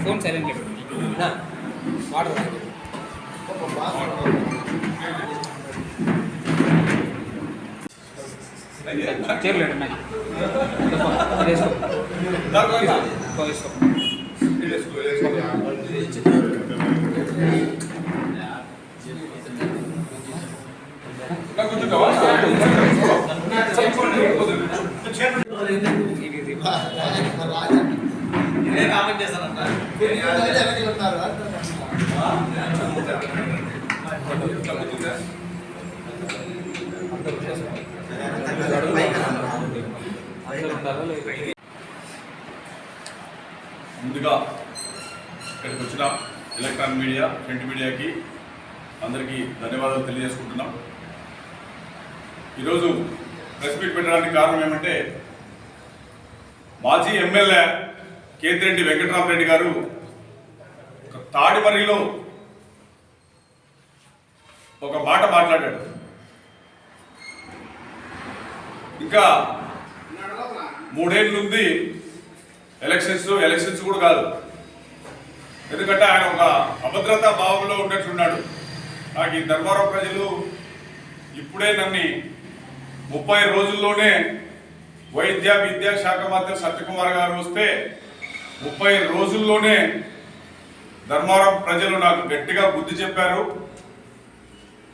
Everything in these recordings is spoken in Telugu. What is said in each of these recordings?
ఫోన్ సైలెంట్ వాటర్ చేరలేడు కామెంట్ చేస్తారంట ముందుగా ఇక్కడికి వచ్చిన ఎలక్ట్రానిక్ మీడియా ప్రింట్ మీడియాకి అందరికీ ధన్యవాదాలు తెలియజేసుకుంటున్నాం. ఈరోజు ప్రెస్ మీట్ పెట్టడానికి కారణం ఏమంటే మాజీ ఎమ్మెల్యే కేతిరెడ్డి వెంకటరామరెడ్డి గారు తాడిమర్రిలో ఒక మాట మాట్లాడాడు. ఇంకా 3 ఏళ్ళు ఉంది ఎలక్షన్స్ కూడా కాదు. ఎందుకంటే ఆయన ఒక అభద్రతా భావంలో ఉన్నట్లున్నాడు. నాకు ఈ ధర్మవరం ప్రజలు ఇప్పుడే నన్ను 30 రోజుల్లోనే విద్యా శాఖ మంత్రి సత్యకుమార్ గారు వస్తే 30 రోజుల్లోనే ధర్మవరం ప్రజలు నాకు గట్టిగా బుద్ధి చెప్పారు.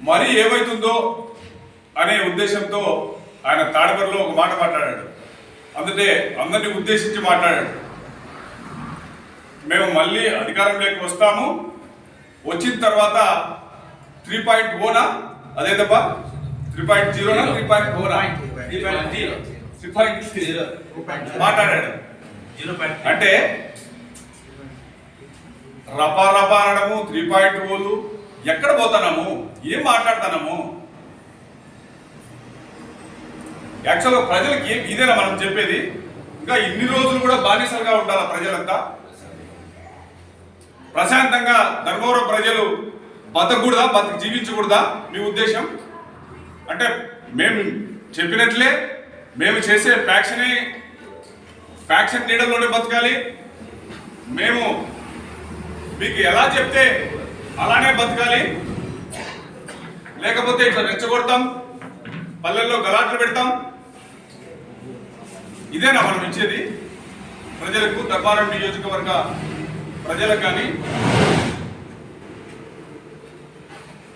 మరి ఏమవుతుందో అనే ఉద్దేశంతో ఆయన తాడిమర్రిలో ఒక మాట మాట్లాడాడు. అందుకే అందరినీ ఉద్దేశించి మాట్లాడాడు. మేము మళ్ళీ అధికారంలోకి వస్తాము, వచ్చిన తర్వాత 3.0నా అదే తప్ప 3.0నా 3.0నా 3.0 మాట్లాడాడు. అంటే రపా అనడము 3.0లు ఎక్కడ పోతాము, ఏం మాట్లాడుతున్నాము? యాక్చువల్గా ప్రజలకి ఇదేనా మనం చెప్పేది? ఇంకా ఇన్ని రోజులు కూడా బానిసలుగా ఉండాలా ప్రజలంతా? ప్రశాంతంగా ధర్మవరం ప్రజలు బతకూడదా, జీవించకూడదా మీ ఉద్దేశం? అంటే మేము చెప్పినట్లే మేము చేసే ఫ్యాక్షన్ నీడల్లోనే బతకాలి, మేము మీకు ఎలా చెప్తే అలానే బతకాలి, లేకపోతే ఇట్లా రెచ్చగొడతాం, పల్లెల్లో గలాట్లు పెడతాం? ఇదేనా మనం ఇచ్చేది ప్రజలకు? ధర్మవరం నియోజకవర్గ ప్రజలకు కానీ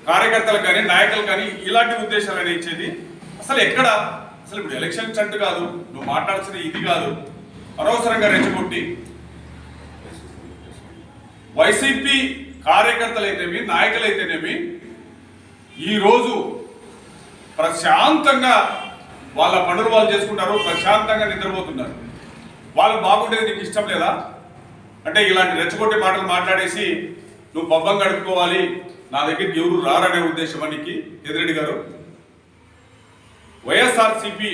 కార్యకర్తలకు కానీ నాయకులకు కానీ ఇలాంటి ఉద్దేశాలు ఇచ్చేది? అసలు ఎక్కడ? అసలు ఇప్పుడు ఎలక్షన్స్ అంటూ కాదు, నువ్వు మాట్లాడాల్సిన ఇది కాదు. అనవసరంగా రెచ్చగొట్టి వైసీపీ కార్యకర్తలైతేమి నాయకులైతేనేమి ఈరోజు ప్రశాంతంగా వాళ్ళ పనులు వాళ్ళు చేసుకుంటారు, ప్రశాంతంగా నిద్రపోతున్నారు. వాళ్ళు బాగుండేది నీకు ఇష్టం లేదా? అంటే ఇలాంటి రెచ్చగొట్టే మాటలు మాట్లాడేసి నువ్వు పబ్బం గడుపుకోవాలి, నా దగ్గరికి ఎవరు రారనే ఉద్దేశం నీకు కేతిరెడ్డి గారు? వైఎస్ఆర్సీపీ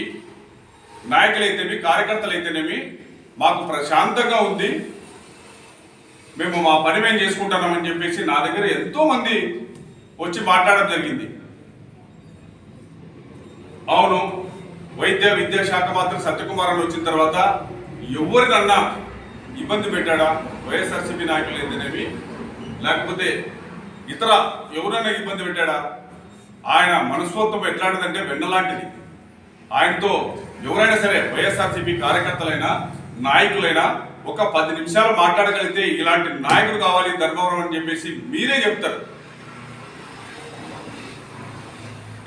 నాయకులైతేమి కార్యకర్తలైతేనేమి మాకు ప్రశాంతంగా ఉంది, మేము మా పని మేము చేసుకుంటున్నామని చెప్పేసి నా దగ్గర ఎంతో మంది వచ్చి మాట్లాడడం జరిగింది. అవును, విద్యా శాఖ మంత్రి సత్యకుమార్ వచ్చిన తర్వాత ఎవరినన్నా ఇబ్బంది పెట్టాడా? వైఎస్ఆర్సీపీ నాయకులు అయితేనేమి లేకపోతే ఇతర ఎవరైనా ఇబ్బంది పెట్టాడా? ఆయన మనస్తత్వం ఎట్లాంటిదంటే వెన్నలాంటిది. ఆయనతో ఎవరైనా సరే వైఎస్ఆర్సీపీ కార్యకర్తలైనా నాయకులైనా ఒక 10 నిమిషాలు మాట్లాడగలిగితే ఇలాంటి నాయకుడు కావాలి ధర్మవరం అని చెప్పేసి మీరే చెప్తారు.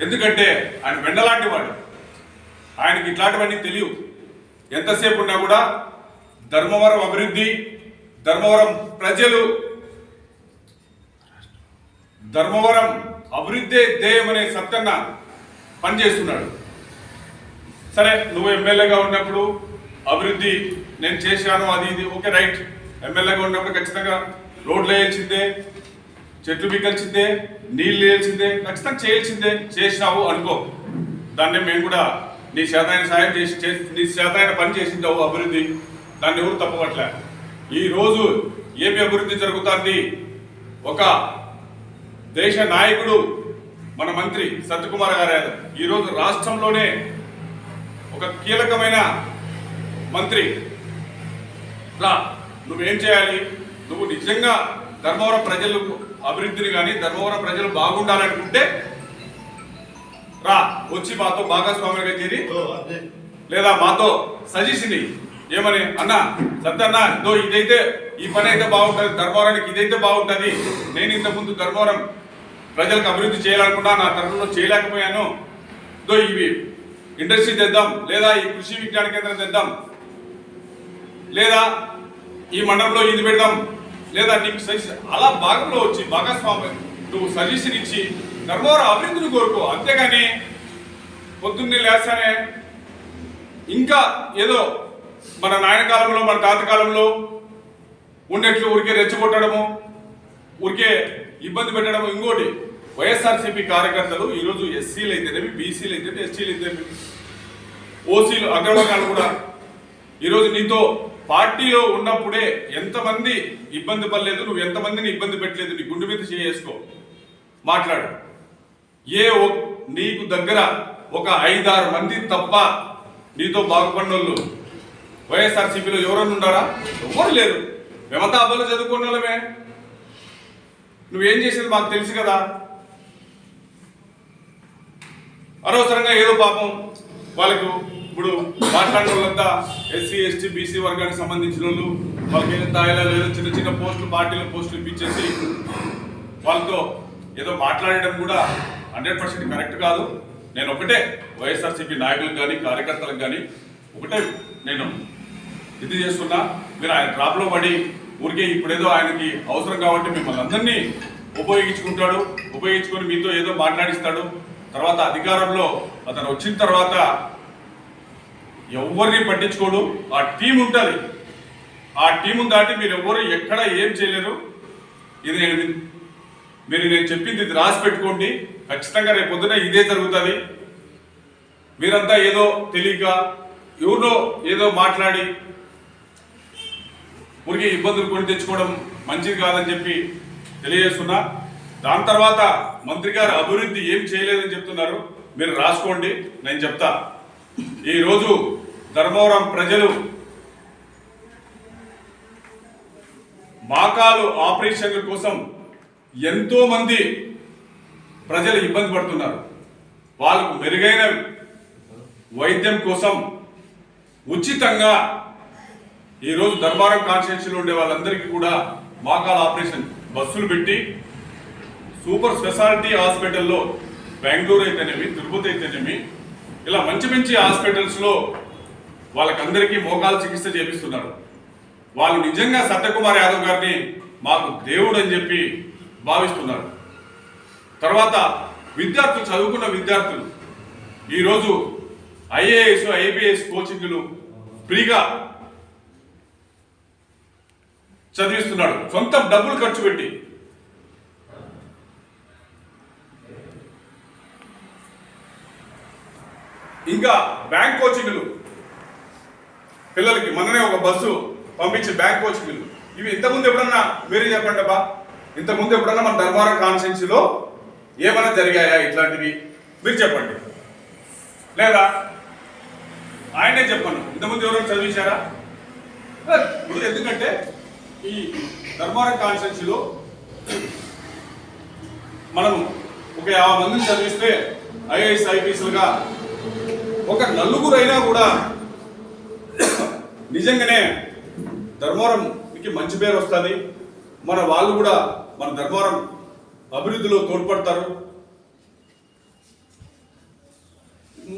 ఎందుకంటే ఆయన వెన్నలాంటి వాడు, ఆయనకి ఇట్లాంటివన్నీ తెలియవు. ఎంతసేపు ఉన్నా కూడా ధర్మవరం అభివృద్ధి, ధర్మవరం ప్రజలు, ధర్మవరం అభివృద్ధి ధ్యేయం అనే సత్యన్న పనిచేస్తున్నాడు. సరే, నువ్వు ఎమ్మెల్యేగా ఉన్నప్పుడు అభివృద్ధి నేను చేశాను, అది ఇది ఓకే రైట్. ఎమ్మెల్యేగా ఉన్నప్పుడు ఖచ్చితంగా రోడ్లు వేయాల్సిందే, చెట్లు పీకాల్సిందే, నీళ్ళు వేయాల్సిందే, ఖచ్చితంగా చేయాల్సిందే. చేసినావు అనుకో, దాన్ని మేము కూడా నీ శాతమైన సాయం చేసి నీ శాతమైన పని చేసిందావు అభివృద్ధి, దాన్ని ఎవరు తప్పవట్లే. ఈరోజు ఏమి అభివృద్ధి జరుగుతుంది? ఒక దేశ నాయకుడు మన మంత్రి సత్యకుమార్ గారు ఈరోజు రాష్ట్రంలోనే ఒక కీలకమైన మంత్రి రా నువ్వేం చేయాలి, నువ్వు నిజంగా ధర్మవరం ప్రజలకు అభివృద్ధిని కానీ ధర్మవరం ప్రజలు బాగుండాలనుకుంటే రా వచ్చి మాతో భాగస్వామిగా చేరి లేదా మాతో సజెషన్ ఏమని అన్న సత్తన్న ఇదో ఇదైతే ఈ పని అయితే బాగుంటుంది, ధర్మవరానికి ఇదైతే బాగుంటుంది, నేను ఇంతకుముందు ధర్మవరం ప్రజలకు అభివృద్ధి చేయాలనుకున్నా నా తరఫులో చేయలేకపోయాను, ఇదో ఇవి ఇండస్ట్రీ తెద్దాం, లేదా ఈ కృషి విజ్ఞాన కేంద్రం తెద్దాం, లేదా ఈ మండలంలో ఇది పెడదాం, లేదా నీకు సజెషన్ అలా భాగంలో వచ్చి భాగస్వామి నువ్వు సజెషన్ ఇచ్చి ధర్మవరం అభివృద్ధిని కోరుకో. అంతేగాని పొద్దున్నే లేస్తానే ఇంకా ఏదో మన నాయన కాలంలో మన తాత కాలంలో ఉన్నట్లు ఊరికే రెచ్చగొట్టడము, ఊరికే ఇబ్బంది పెట్టడము. ఇంకోటి వైఎస్ఆర్సీపీ కార్యకర్తలు ఈరోజు ఎస్సీలు అయితేనేమి, బీసీలు అయితేనేమి, ఎస్టీలు అయితేనేమి, ఓసీలు అగ్రవర్గాలు కూడా ఈరోజు నీతో పార్టీలో ఉన్నప్పుడే ఎంతమంది ఇబ్బంది పడలేదు, నువ్వు ఎంతమందిని ఇబ్బంది పెట్టలేదు, నీ గుండె మీద చేసుకో మాట్లాడు. నీకు దగ్గర ఒక 5-6 మంది తప్ప నీతో బాగుపడిన వాళ్ళు వైఎస్ఆర్సీపీలో ఎవరన్నా ఉన్నారా? ఎవరు లేరు. మేమంతా అబ్బాయిలో చదువుకున్న వాళ్ళమే. నువ్వేం చేసేది మాకు తెలుసు కదా. అనవసరంగా ఏదో పాపం వాళ్ళకు ఇప్పుడు మాట్లాడిన వాళ్ళంతా ఎస్సీ ఎస్టీ బీసీ వర్గానికి సంబంధించిన వాళ్ళు వాళ్ళకి ఏదో స్థాయిలో ఏదో చిన్న చిన్న పోస్టులు పార్టీలో పోస్టులు ఇప్పించేసి వాళ్ళతో ఏదో మాట్లాడడం కూడా 100% కరెక్ట్ కాదు. నేను ఒకటే వైఎస్ఆర్సీపీ నాయకులకు కానీ కార్యకర్తలకు కానీ ఒకటే నేను ఇది చేస్తున్నా, మీరు ఆయన ట్రాప్లో పడి ఊరికే ఇప్పుడేదో ఆయనకి అవసరం కాబట్టి మిమ్మల్ని అందరినీ ఉపయోగించుకొని మీతో ఏదో మాట్లాడిస్తాడు. తర్వాత అధికారంలో అతను వచ్చిన తర్వాత ఎవరిని పట్టించుకోడు. ఆ టీం ఉంటుంది, ఆ టీం దాటి మీరు ఎవరు ఎక్కడ ఏం చేయలేరు. ఇది నేను చెప్పింది ఇది రాసి పెట్టుకోండి. ఖచ్చితంగా రేపు పొద్దున ఇదే జరుగుతుంది. మీరంతా ఏదో తెలియక ఎవరో ఏదో మాట్లాడి ఊరికి ఇబ్బందులు కొని తెచ్చుకోవడం మంచిది కాదని చెప్పి తెలియజేస్తున్నా. దాని తర్వాత మంత్రి గారు అభివృద్ధి ఏం చేయలేదని చెప్తున్నారు, మీరు రాసుకోండి, నేను చెప్తా. ఈరోజు ధర్మవరం ప్రజలు మోకాలు ఆపరేషన్ల కోసం ఎంతో మంది ప్రజలు ఇబ్బంది పడుతున్నారు. వాళ్ళకు మెరుగైన వైద్యం కోసం ఉచితంగా ఈరోజు ధర్మవరం కాన్స్టిట్యున్సీలో ఉండే వాళ్ళందరికీ కూడా మోకాలు ఆపరేషన్ బస్సులు పెట్టి సూపర్ స్పెషాలిటీ హాస్పిటల్లో బెంగళూరు అయితేనేమి, తిరుపతి అయితేనేమి, ఇలా మంచి మంచి హాస్పిటల్స్లో వాళ్ళకందరికీ మోకాలు చికిత్స చేపిస్తున్నారు. వాళ్ళు నిజంగా సత్యకుమార్ యాదవ్ గారిని మాకు దేవుడు అని చెప్పి భావిస్తున్నారు. తర్వాత విద్యార్థులు, చదువుకున్న విద్యార్థులు ఈరోజు ఐఏఎస్ ఐపీఎస్ కోచింగ్లు ఫ్రీగా చదివిస్తున్నాడు, సొంత డబ్బులు ఖర్చు పెట్టి. ఇంకా బ్యాంక్ కోచింగ్లు పిల్లలకి మొన్ననే ఒక బస్సు పంపించి బ్యాంక్ కోచింగ్లు. ఇవి ఇంతకుముందు ఎప్పుడన్నా మీరే చెప్పండి అబ్బా, ఇంతకుముందు ఎప్పుడన్నా మన ధర్మవరం కాన్స్టిట్యున్సీలో ఏమైనా జరిగాయా ఇట్లాంటివి? మీరు చెప్పండి, లేదా ఆయనే చెప్పండి. ఇంతకుముందు ఎవరైనా చదివించారా? ఎందుకంటే ఈ ధర్మవరం కాన్స్టిట్యున్సీలో మనం ఒక 50 మందిని చదివిస్తే ఐఏఎస్ ఐపీఎస్లుగా ఒక 4 అయినా కూడా నిజంగానే ధర్మవరంకి మంచి పేరు వస్తుంది. మన వాళ్ళు కూడా మన ధర్మవరం అభివృద్ధిలో తోడ్పడతారు.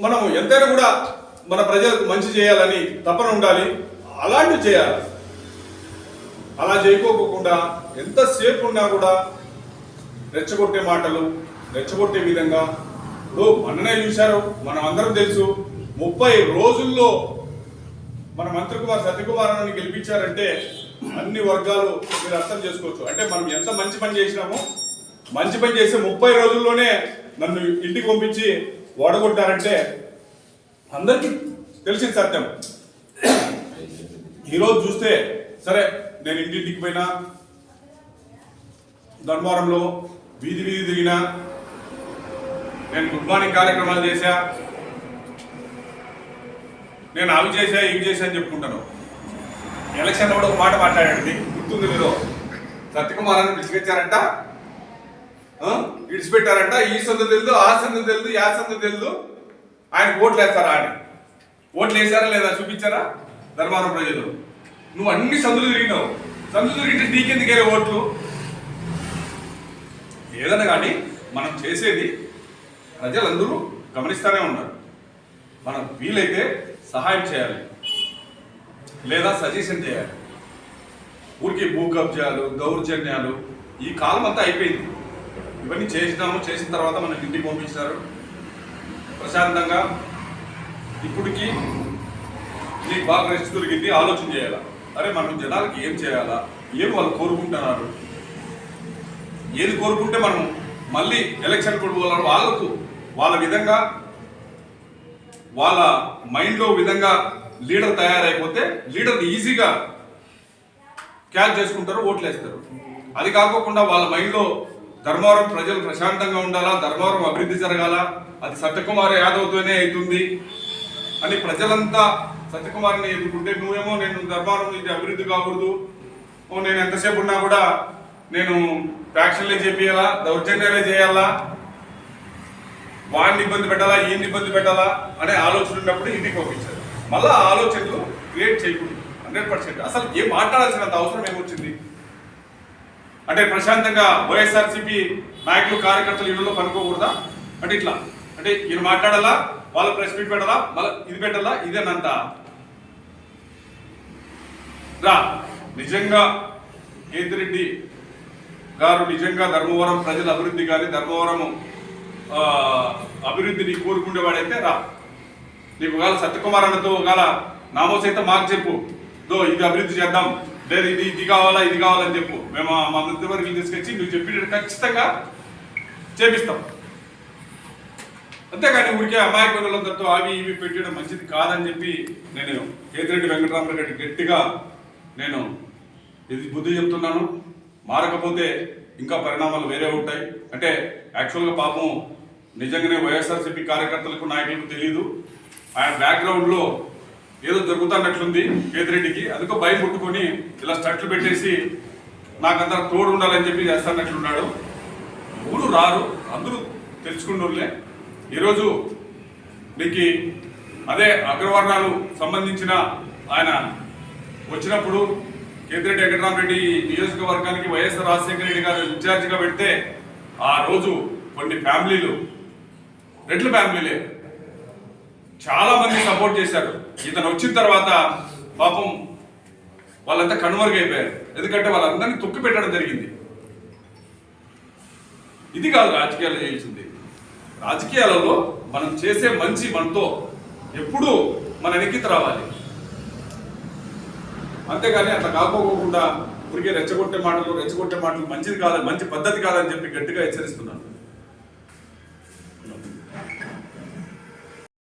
మనం ఎంతైనా కూడా మన ప్రజలకు మంచి చేయాలని తపన ఉండాలి, అలాంటివి చేయాలి. అలా చేయకోకుండా ఎంతసేపు ఉన్నా కూడా రెచ్చగొట్టే మాటలు, రెచ్చగొట్టే విధంగా. ఇప్పుడు మొన్ననే చూశారు, మనం అందరం తెలుసు, 30 రోజుల్లో మన మంత్రి కుమార్ సత్యకుమార్ అని గెలిపించారంటే అన్ని వర్గాలు మీరు అర్థం చేసుకోవచ్చు. అంటే మనం ఎంత మంచి పని చేసినామో, మంచి పని చేస్తే 30 రోజుల్లోనే నన్ను ఇంటికి పంపించి ఓడగొట్టారంటే అందరికీ తెలిసిన సత్యం. ఈరోజు చూస్తే సరే, నేను ఇంటింటికి పోయినా, ధర్మవరంలో వీధి వీధి తిరిగినా, నేను గుడ్ మార్నింగ్ కార్యక్రమాలు చేశా, నేను అవి చేశా ఇవి చేశా అని చెప్పుకుంటాను. ఎలక్షన్లో కూడా ఒక మాట మాట్లాడండి, గుర్తుంది మీరు, సత్యకుమార్ అని పిలిచిపెచ్చారంట, విడిచిపెట్టారంట, ఈ సందు తెలుదు, ఆ సందు తెలుదు, యా సందు తెలుదు, ఆయన ఓట్లు వేస్తారా అని. ఓట్లు వేసారా లేదా చూపించారా ధర్మవరం ప్రజలు? నువ్వు అన్ని సందులు తిరిగినావు, సందులు తిరిగితే నీకెందుకే ఓట్లు? ఏదన్నా కానీ మనం చేసేది ప్రజలందరూ గమనిస్తూనే ఉన్నారు. మనం వీలైతే సహాయం చేయాలి లేదా సజెషన్ చేయాలి. ఊరికి భూ కబ్జాలు, దౌర్జన్యాలు ఈ కాలం అంతా అయిపోయింది. ఇవన్నీ చేసినాము, చేసిన తర్వాత మనకి ఇంటికి పంపించారు ప్రశాంతంగా. ఇప్పటికి నీకు బాగా రెస్ట్ దొరికింది, ఆలోచన చేయాలా, అరే మనం జనాలకి ఏం చేయాలా, ఏం వాళ్ళు కోరుకుంటున్నారు, ఏది కోరుకుంటే మనం మళ్ళీ ఎలక్షన్ కూడా వాళ్ళకు వాళ్ళ విధంగా వాళ్ళ మైండ్లో విధంగా లీడర్ తయారైపోతే లీడర్ని ఈజీగా క్యాచ్ చేసుకుంటారు, ఓట్లు వేస్తారు. అది కాకోకుండా వాళ్ళ మైండ్లో ధర్మవరం ప్రజలు ప్రశాంతంగా ఉండాలా, ధర్మవరం అభివృద్ధి జరగాల, అది సత్యకుమార్ యాదవ్తోనే అవుతుంది అని ప్రజలంతా సత్యకుమార్ని ఎదుర్కొంటే, నువ్వేమో నేను ధర్మవరం ఇది అభివృద్ధి కాకూడదు, నేను ఎంతసేపు ఉన్నా కూడా నేను ఫ్యాక్షన్లే చేపియాలా, దౌర్జన్యాలే చేయాలా, వాడిని ఇబ్బంది పెట్టాలా, ఈయన్ని ఇబ్బంది పెట్టాలా అనే ఆలోచన ఉన్నప్పుడు ఇంటికి పంపించారు. మళ్ళీ ఆ ఆలోచనలు క్రియేట్ చేయకూడదు 100%. అసలు ఏం మాట్లాడాల్సినంత అవసరం ఏమొచ్చింది అంటే, ప్రశాంతంగా వైఎస్ఆర్సీపీ నాయకులు కార్యకర్తలు ఇళ్ళలో పనుకోకూడదా అంటే ఇట్లా అంటే ఈయన మాట్లాడాలా, వాళ్ళ ప్రెస్ మీట్ పెట్టాలా, మళ్ళీ ఇది పెట్టాలా, ఇదేనంత రా. నిజంగా కేతిరెడ్డి గారు నిజంగా ధర్మవరం ప్రజల అభివృద్ధి కానీ ధర్మవరం అభివృద్ధిని కోరుకునేవాడైతే రా. నీకు ఒకవేళ సత్యకుమార్ అన్నతో ఒకవేళ నామోసైతే మాకు చెప్పు, ఇది అభివృద్ధి చేద్దాం, లేదు ఇది కావాలా ఇది కావాలని చెప్పు, మేము మా మంత్రివర్గులు తీసుకొచ్చి నువ్వు చెప్పినట్టు ఖచ్చితంగా చేపిస్తాం. అంతేగాని ఊరికే అమాయకులందరితో అవి ఇవి పెట్టడం మంచిది కాదని చెప్పి నేను కేతిరెడ్డి వెంకటరామరెడ్డి గారికి గట్టిగా నేను ఇది బుద్ధి చెప్తున్నాను. మారకపోతే ఇంకా పరిణామాలు వేరే ఉంటాయి. అంటే యాక్చువల్గా పాపం నిజంగానే వైఎస్ఆర్సీపీ కార్యకర్తలకు నాయకులకు తెలియదు, ఆయన బ్యాక్గ్రౌండ్లో ఏదో జరుగుతున్నట్లుంది కేతిరెడ్డికి, అందుకో భయం పుట్టుకొని ఇలా స్టట్లు పెట్టేసి నాకంతా తోడు ఉండాలని చెప్పి చేస్తున్నట్లున్నాడు. ఊరు రారు, అందరూ తెలుసుకున్నోళ్ళే. ఈరోజు నీకు అదే అగ్రవర్ణాలు సంబంధించిన ఆయన వచ్చినప్పుడు కేతిరెడ్డి వెంకటరామరెడ్డి నియోజకవర్గానికి వైఎస్ఆర్ రాజశేఖర రెడ్డి గారు ఇన్ఛార్జిగా పెడితే ఆ రోజు కొన్ని ఫ్యామిలీలు, రెడ్ల ఫ్యామిలీలే, చాలా మంది సపోర్ట్ చేశారు. ఇతను వచ్చిన తర్వాత పాపం వాళ్ళంతా కనుమరుగైపోయారు, ఎందుకంటే వాళ్ళందరినీ తొక్కి పెట్టడం జరిగింది. ఇది కాదు రాజకీయాలు చేయాల్సింది. రాజకీయాలలో మనం చేసే మంచి మనతో ఎప్పుడూ మన వెనక్కి రావాలి, అంతేగాని అట్లా కాకోకుండా ఊరికే రెచ్చగొట్టే మాటలు మంచిది కాదు, మంచి పద్ధతి కాదని చెప్పి గట్టిగా హెచ్చరిస్తున్నాను.